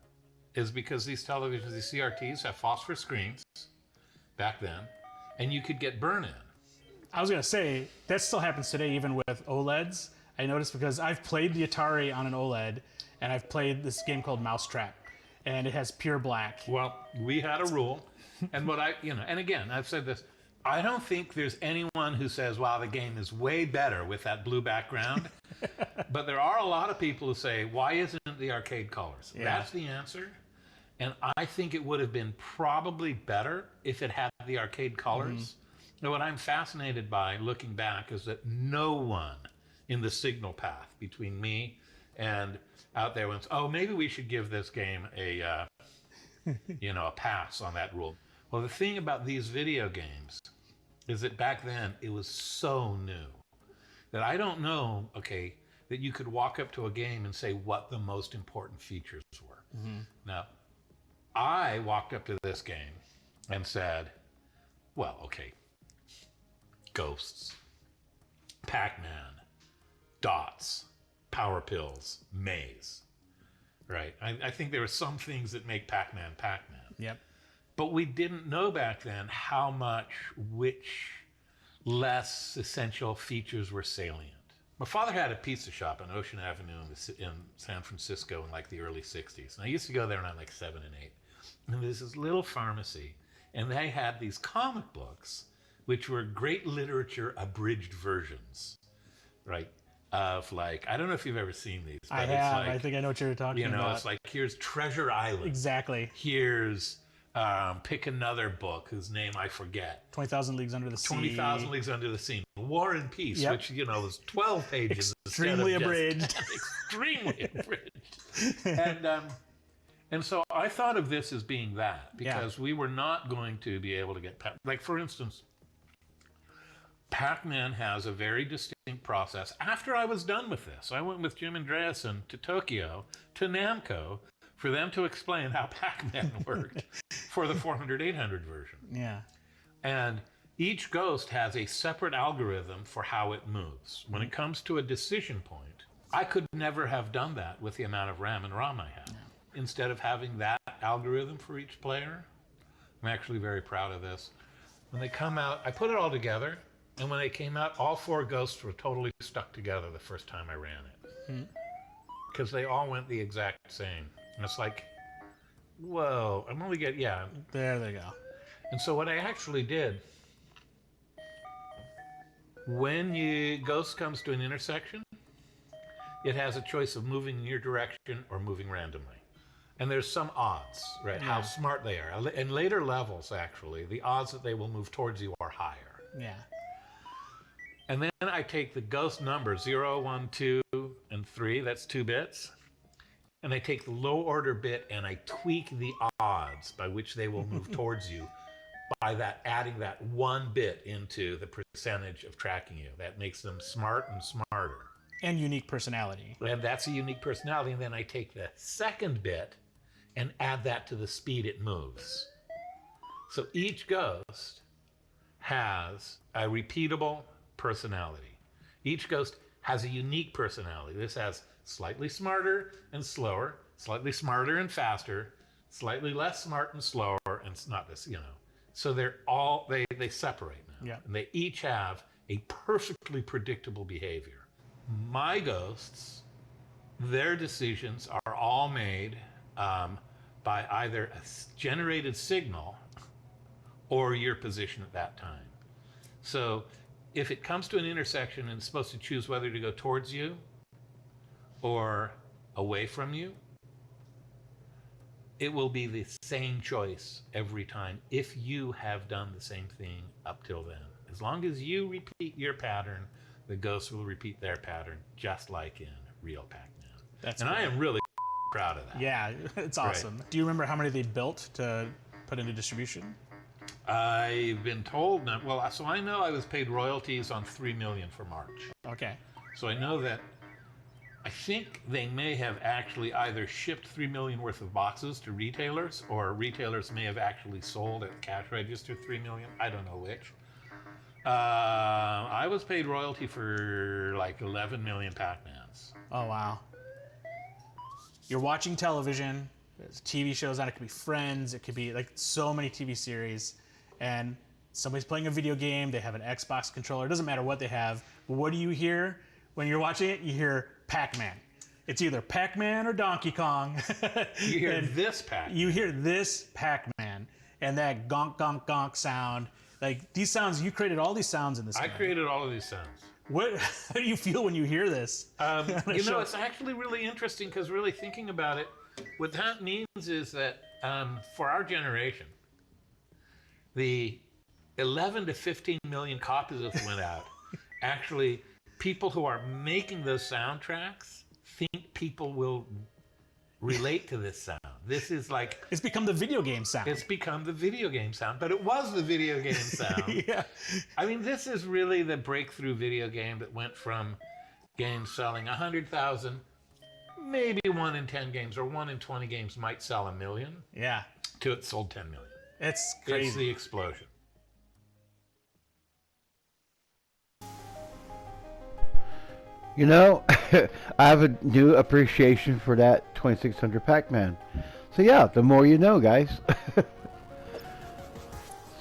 is because these televisions, these CRTs, have phosphor screens back then, and you could get burn-in. I was going to say, that still happens today even with OLEDs. I noticed because I've played the Atari on an OLED, and I've played this game called Mousetrap, and it has pure black. Well, we had a rule, and and again, I've said this, I don't think there's anyone who says, wow, the game is way better with that blue background. But there are a lot of people who say, why isn't it the arcade colors? Yeah. That's the answer. And I think it would have been probably better if it had the arcade colors. Now, what I'm fascinated by looking back is that no one in the signal path between me and out there. Went, oh, maybe we should give this game a a pass on that rule. Well, the thing about these video games is that back then it was so new that I don't know, that you could walk up to a game and say what the most important features were. Mm-hmm. Now, I walked up to this game and said, well, ghosts, Pac-Man, dots, power pills, maze, right? I think there are some things that make Pac-Man Pac-Man. Yep. But we didn't know back then how much which less essential features were salient. My father had a pizza shop on Ocean Avenue in San Francisco in like the early 60s. And I used to go there when I was like 7 and 8. And there's this little pharmacy, and they had these comic books, which were great literature abridged versions, right? Of like, I don't know if you've ever seen these. But I have. I think I know what you're talking about. It's like, here's Treasure Island. Exactly. Here's pick another book whose name I forget. 20,000 Leagues Under the Sea. 20,000 Leagues Under the Sea. War and Peace, Yep. which, was 12 pages. Extremely abridged. Extremely abridged. And so I thought of this as being that, because we were not going to be able to get, like for instance, Pac-Man has a very distinct process. After I was done with this, I went with Jim Andreasen to Tokyo, to Namco, for them to explain how Pac-Man worked for the 400-800 version. Yeah. And each ghost has a separate algorithm for how it moves. When it comes to a decision point, I could never have done that with the amount of RAM and ROM I have. Yeah. Instead of having that algorithm for each player, I'm actually very proud of this. When they come out, I put it all together, and when they came out, all 4 ghosts were totally stuck together the first time I ran it. Because they all went the exact same. And it's like, whoa, I'm only getting, There they go. And so what I actually did, when Ghost comes to an intersection, it has a choice of moving in your direction or moving randomly. And there's some odds, right? Yeah. How smart they are. In later levels, actually, the odds that they will move towards you are higher. Yeah. And then I take the ghost number 0, 1, 2, and 3, that's 2 bits. And I take the low order bit and I tweak the odds by which they will move towards you by adding that 1 bit into the percentage of tracking you. That makes them smart and smarter. And unique personality. And that's a unique personality. And then I take the second bit and add that to the speed it moves. So each ghost has a repeatable personality. Each ghost has a unique personality. This has slightly smarter and slower, slightly smarter and faster, slightly less smart and slower, and it's not this, So they're all, they separate now. Yeah. And they each have a perfectly predictable behavior. My ghosts, their decisions are all made by either a generated signal or your position at that time. So if it comes to an intersection and it's supposed to choose whether to go towards you or away from you, it will be the same choice every time if you have done the same thing up till then. As long as you repeat your pattern, the ghosts will repeat their pattern, just like in real Pac-Man. And cool. I am really proud of that. Yeah, it's awesome. Right. Do you remember how many they built to put into distribution? I've been told that. Well, so I know I was paid royalties on $3 million for March. Okay. So I know that. I think they may have actually either shipped 3 million worth of boxes to retailers, or retailers may have actually sold at the cash register 3 million. I don't know which. I was paid royalty for like 11 million Pac-Mans. Oh, wow. You're watching television, there's TV shows on, it could be Friends, it could be like so many TV series, and somebody's playing a video game, they have an Xbox controller, it doesn't matter what they have, but what do you hear when you're watching it? You hear Pac-Man. It's either Pac-Man or Donkey Kong. You hear this Pac-Man. You hear this Pac-Man, and that gonk, gonk, gonk sound. Like, these sounds, you created all these sounds in this game. I created all of these sounds. How do you feel when you hear this? It's actually really interesting, because really thinking about it, what that means is that for our generation, the 11 to 15 million copies that went out actually people who are making those soundtracks think people will relate to this sound. This is like... It's become the video game sound. It's become the video game sound, but it was the video game sound. Yeah. I mean, this is really the breakthrough video game that went from games selling 100,000, maybe 1 in 10 games or 1 in 20 games might sell 1 million. Yeah. To it sold 10 million. It's crazy. It's the explosion. You know, I have a new appreciation for that 2600 Pac-Man. So yeah, the more you know, guys.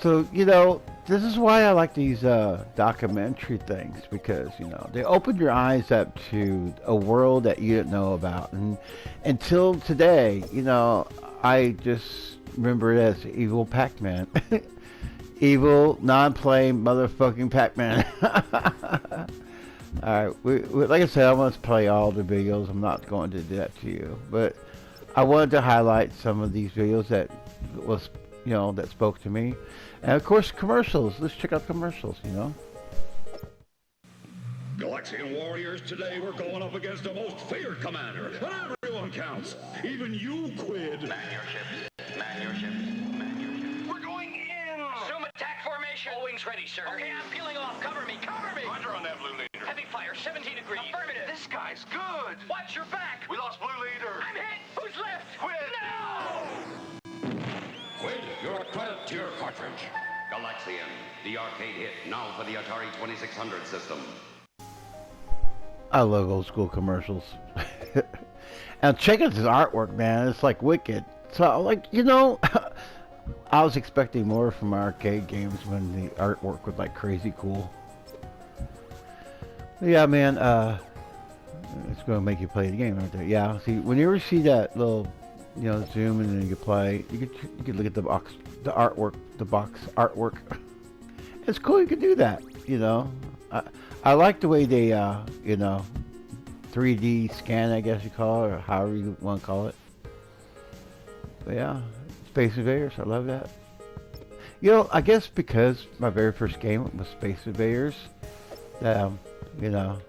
So, you know, this is why I like these documentary things, because, you know, they open your eyes up to a world that you didn't know about. And until today, you know, I just remember it as evil Pac-Man. Evil, non-playing motherfucking Pac-Man. Alright, like I said, I want to play all the videos. I'm not going to do that to you, but I wanted to highlight some of these videos that was, you know, that spoke to me, and of course commercials. Let's check out commercials. You know. Galaxian warriors, today we're going up against the most feared commander, and everyone counts. Even you, Quid. Man your ships. Man your ships. Man your ships. We're going in. Assume attack formation. All wings ready, sir. Okay, I'm peeling off. Cover me. Cover me. Roger on that, blue leader. Heavy fire, 17 degrees. Affirmative. This guy's good. Watch your back. We lost blue leader. I'm hit. Who's left? Quid. No! Quid, you're a credit to your cartridge. Galaxian, the arcade hit, now for the Atari 2600 system. I love old school commercials. And check out this artwork, man. It's like wicked. So, like, you know, I was expecting more from arcade games when the artwork was like crazy cool. Yeah, man, it's going to make you play the game, aren't they? Yeah, see, when you ever see that little, you know, zoom and then you can play, you can look at the box, the artwork, the box artwork. It's cool you can do that, you know. I like the way they, you know, 3D scan, I guess you call it, or however you want to call it. But yeah, Space Invaders, I love that. You know, I guess because my very first game was Space Invaders, you know,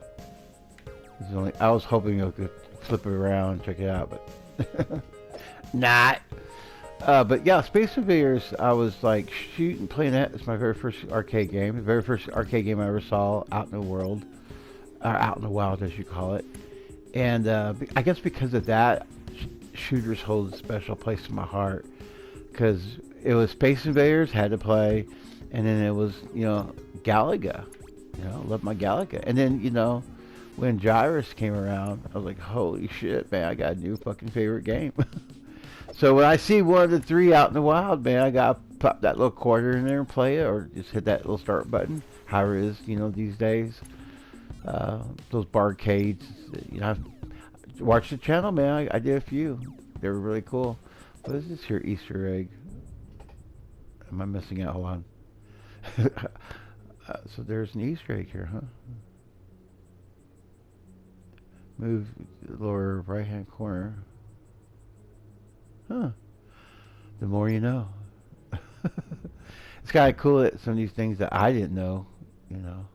I was hoping I could flip it around and check it out, but not. But yeah, Space Invaders, I was like shooting, playing that. It's my very first arcade game. The very first arcade game I ever saw out in the world, or out in the wild, as you call it. And I guess because of that, shooters hold a special place in my heart. Because it was Space Invaders, had to play, and then it was, you know, Galaga. You know, love my Galaga. And then, you know, when Gyrus came around, I was like, holy shit, man, I got a new fucking favorite game. So when I see one of the three out in the wild, man, I gotta pop that little quarter in there and play it, or just hit that little start button. However it is, you know, these days. Those barcades, you know, watch the channel, man. I did a few. They were really cool. What is this here Easter egg? Am I missing out? Hold on. So there's an Easter egg here, huh? Move the lower right hand corner. Huh. The more you know. It's kind of cool that some of these things that I didn't know, you know,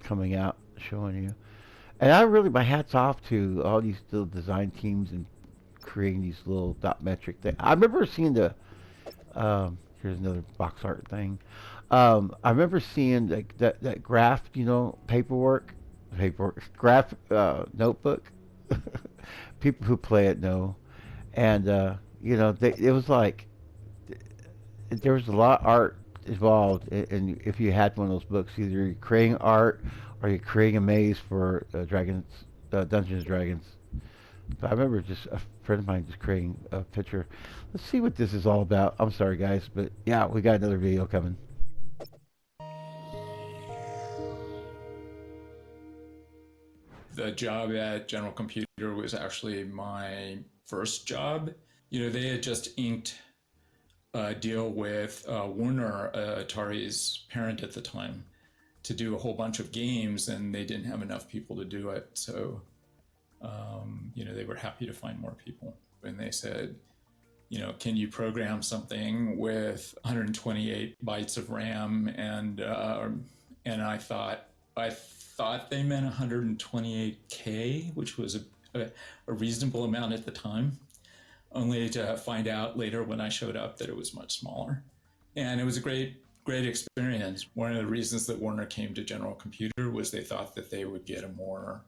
coming out, showing you. And I really, my hat's off to all these little design teams and creating these little dot metric things. I remember seeing the, here's another box art thing. I remember seeing like that graph, you know, graph notebook. People who play it know. And, you know, it was like, there was a lot of art involved. And if you had one of those books, either you're creating art or you're creating a maze for Dungeons and Dragons. But I remember just a friend of mine just creating a picture. Let's see what this is all about. I'm sorry, guys, but yeah, we got another video coming. The job at General Computer was actually my first job. You know, they had just inked a deal with Warner, Atari's parent at the time, to do a whole bunch of games, and they didn't have enough people to do it. So, you know, they were happy to find more people. And they said, you know, can you program something with 128 bytes of RAM and and I thought they meant 128K, which was a reasonable amount at the time, only to find out later when I showed up that it was much smaller. And it was a great experience. One of the reasons that Warner came to General Computer was they thought that they would get a more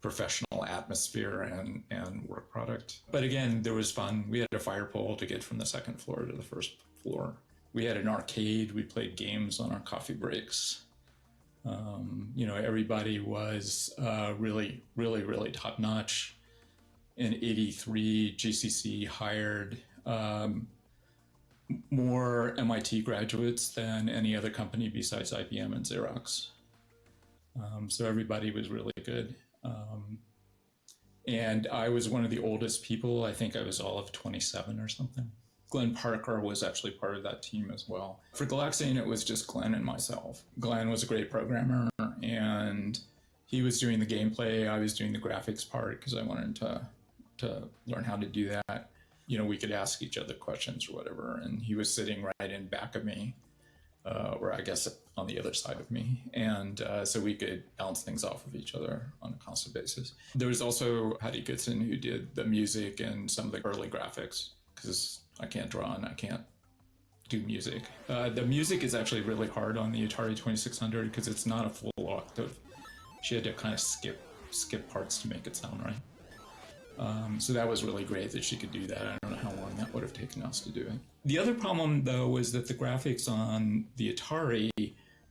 professional atmosphere and work product. But again, there was fun. We had a fire pole to get from the second floor to the first floor. We had an arcade. We played games on our coffee breaks. Everybody was really, really, really top notch. In '83, GCC hired more MIT graduates than any other company besides IBM and Xerox. So everybody was really good. And I was one of the oldest people. I think I was all of 27 or something. Glenn Parker was actually part of that team as well. For Galaxian, it was just Glenn and myself. Glenn was a great programmer, and he was doing the gameplay. I was doing the graphics part because I wanted to learn how to do that. We could ask each other questions or whatever, and he was sitting right in back of me, or I guess on the other side of me. And so we could bounce things off of each other on a constant basis. There was also Patty Goodson, who did the music and some of the early graphics, because I can't draw and I can't do music. The music is actually really hard on the Atari 2600 because it's not a full octave. She had to kind of skip parts to make it sound right. So that was really great that she could do that. I don't know how long that would have taken us to do it. The other problem, though, was that the graphics on the Atari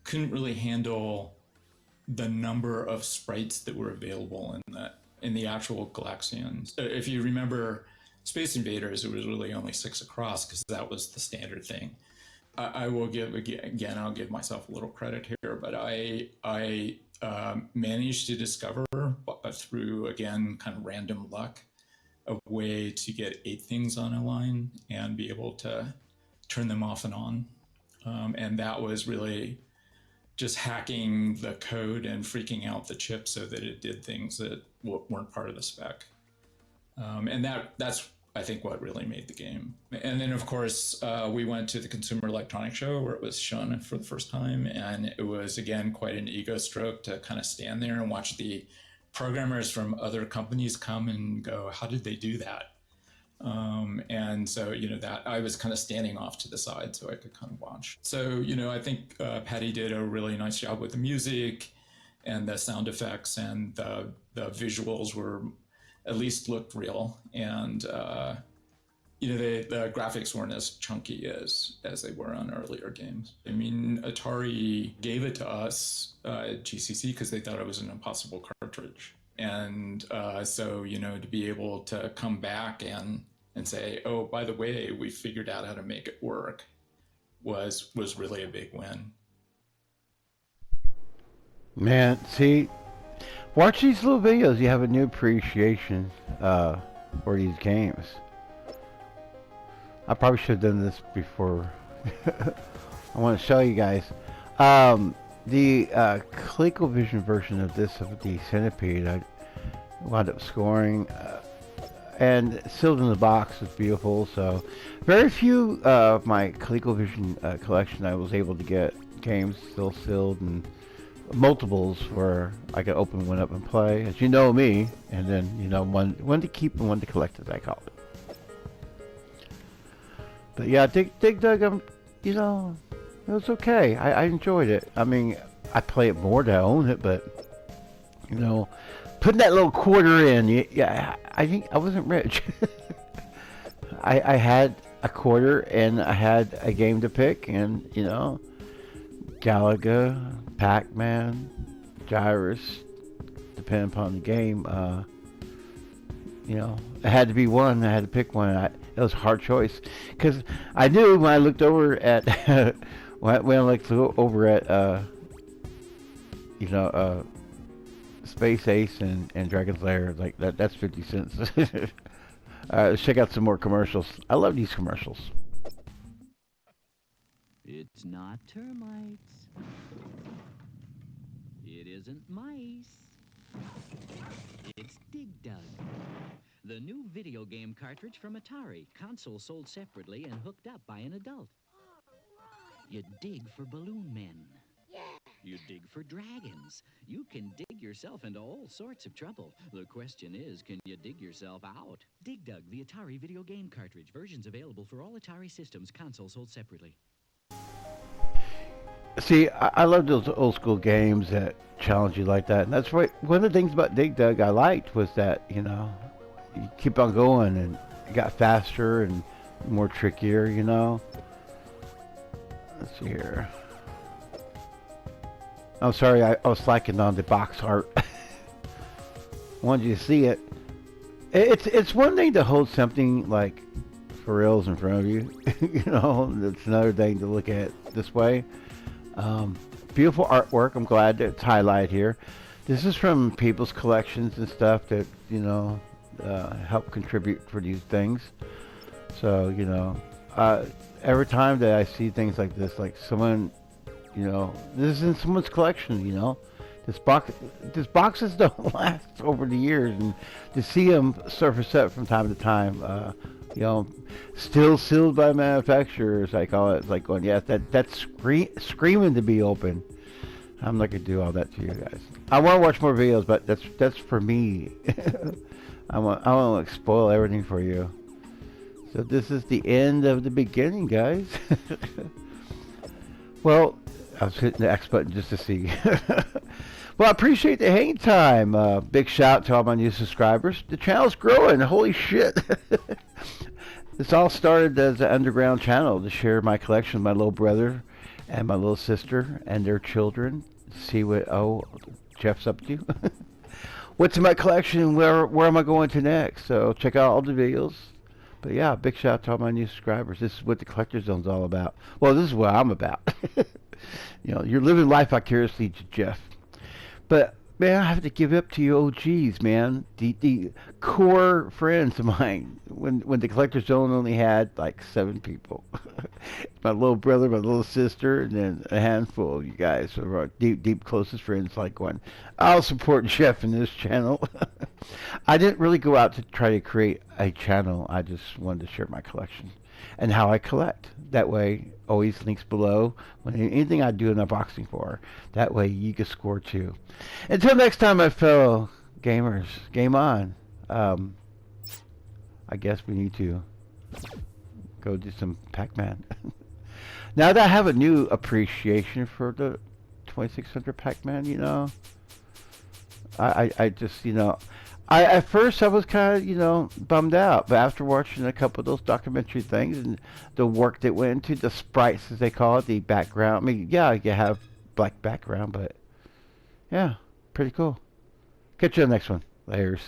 couldn't really handle the number of sprites that were available in the actual Galaxians. If you remember Space Invaders, it was really only 6 across because that was the standard thing. I will I'll give myself a little credit here, but I managed to discover through, again, kind of random luck, a way to get 8 things on a line and be able to turn them off and on. And that was really just hacking the code and freaking out the chip so that it did things that weren't part of the spec. And that's, I think, what really made the game. And then, of course, we went to the Consumer Electronics Show where it was shown for the first time. And it was, again, quite an ego stroke to kind of stand there and watch the programmers from other companies come and go, how did they do that? And so, that I was kind of standing off to the side so I could kind of watch. So, I think Patty did a really nice job with the music and the sound effects, and the visuals were at least looked real. And, the graphics weren't as chunky as they were on earlier games. I mean, Atari gave it to us at GCC because they thought it was an impossible cartridge. And so, to be able to come back and say, oh, by the way, we figured out how to make it work was really a big win. Man, see, watch these little videos. You have a new appreciation for these games. I probably should have done this before. I want to show you guys. The ColecoVision version of this, of the Centipede, I wound up scoring. And sealed in the box is beautiful. So, very few of my ColecoVision collection I was able to get games still sealed, and multiples where I could open one up and play, as you know me, and then one to keep and one to collect, as I call it. But yeah, Dig Dug, it was okay. I enjoyed it. I mean, I play it more to own it, but putting that little quarter in, yeah, I think I wasn't rich. I had a quarter and I had a game to pick, and Galaga, Pac-Man, Gyrus, depending upon the game. It had to be one. I had to pick one. It was a hard choice because I knew when I looked over at Space Ace and Dragon's Lair, like that's 50 cents. Let's check out some more commercials. I love these commercials. It's not termites. It isn't mice. It's Dig Dug, the new video game cartridge from Atari. Console sold separately and hooked up by an adult. You dig for balloon men. Yeah. You dig for dragons. You can dig yourself into all sorts of trouble. The question is, can you dig yourself out? Dig Dug, the Atari video game cartridge. Versions available for all Atari systems. Consoles sold separately. See, I love those old school games that challenge you like that. And that's right. One of the things about Dig Dug I liked was that, you know, you keep on going and it got faster and more trickier, you know. Let's see here. I'm sorry, I was slacking on the box art. Wanted you to see it. It's one thing to hold something like for reals in front of you, you know. It's another thing to look at this way. Beautiful artwork. I'm glad that it's highlighted here. This is from people's collections and stuff that, you know, help contribute for these things. So, you know, every time that I see things like this, like someone, you know, this is in someone's collection, you know. These boxes don't last over the years, and to see them surface up from time to time, you know, still sealed by manufacturers, I call it, like going, yeah, that's screaming to be open. I'm not gonna do all that to you guys. I want to watch more videos, but that's for me. I want to spoil everything for you. So this is the end of the beginning, guys. Well, I was hitting the X button just to see. Well, I appreciate the hang time. Big shout out to all my new subscribers. The channel's growing. Holy shit. This all started as an underground channel to share my collection with my little brother and my little sister and their children. See what Jeff's up to. What's in my collection? Where am I going to next? So check out all the videos. But yeah, big shout out to all my new subscribers. This is what the Collector Zone's all about. Well, this is what I'm about. You know, you're living life vicariously to Jeff. But man, I have to give up to you OGs, man. The core friends of mine. When the Collector Zone only had like 7 people. My little brother, my little sister, and then a handful of you guys who are our deep closest friends. Like one, I'll support Jeff in this channel. I didn't really go out to try to create a channel. I just wanted to share my collection and how I collect. That way, always links below when anything I do an unboxing for. That way, you can score too. Until next time, my fellow gamers, game on. I guess we need to go do some Pac-Man. Now that I have a new appreciation for the 2600 Pac-Man, you know, I just, you know, at first I was kind of, you know, bummed out, but after watching a couple of those documentary things and the work that went into the sprites, as they call it, the background. I mean, yeah, you have black background, but yeah, pretty cool. Catch you on the next one. Layers.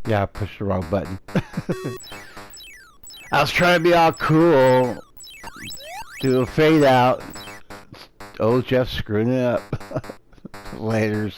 Yeah, I pushed the wrong button. I was trying to be all cool. Do a fade out. Oh, Jeff's screwing it up. Laters.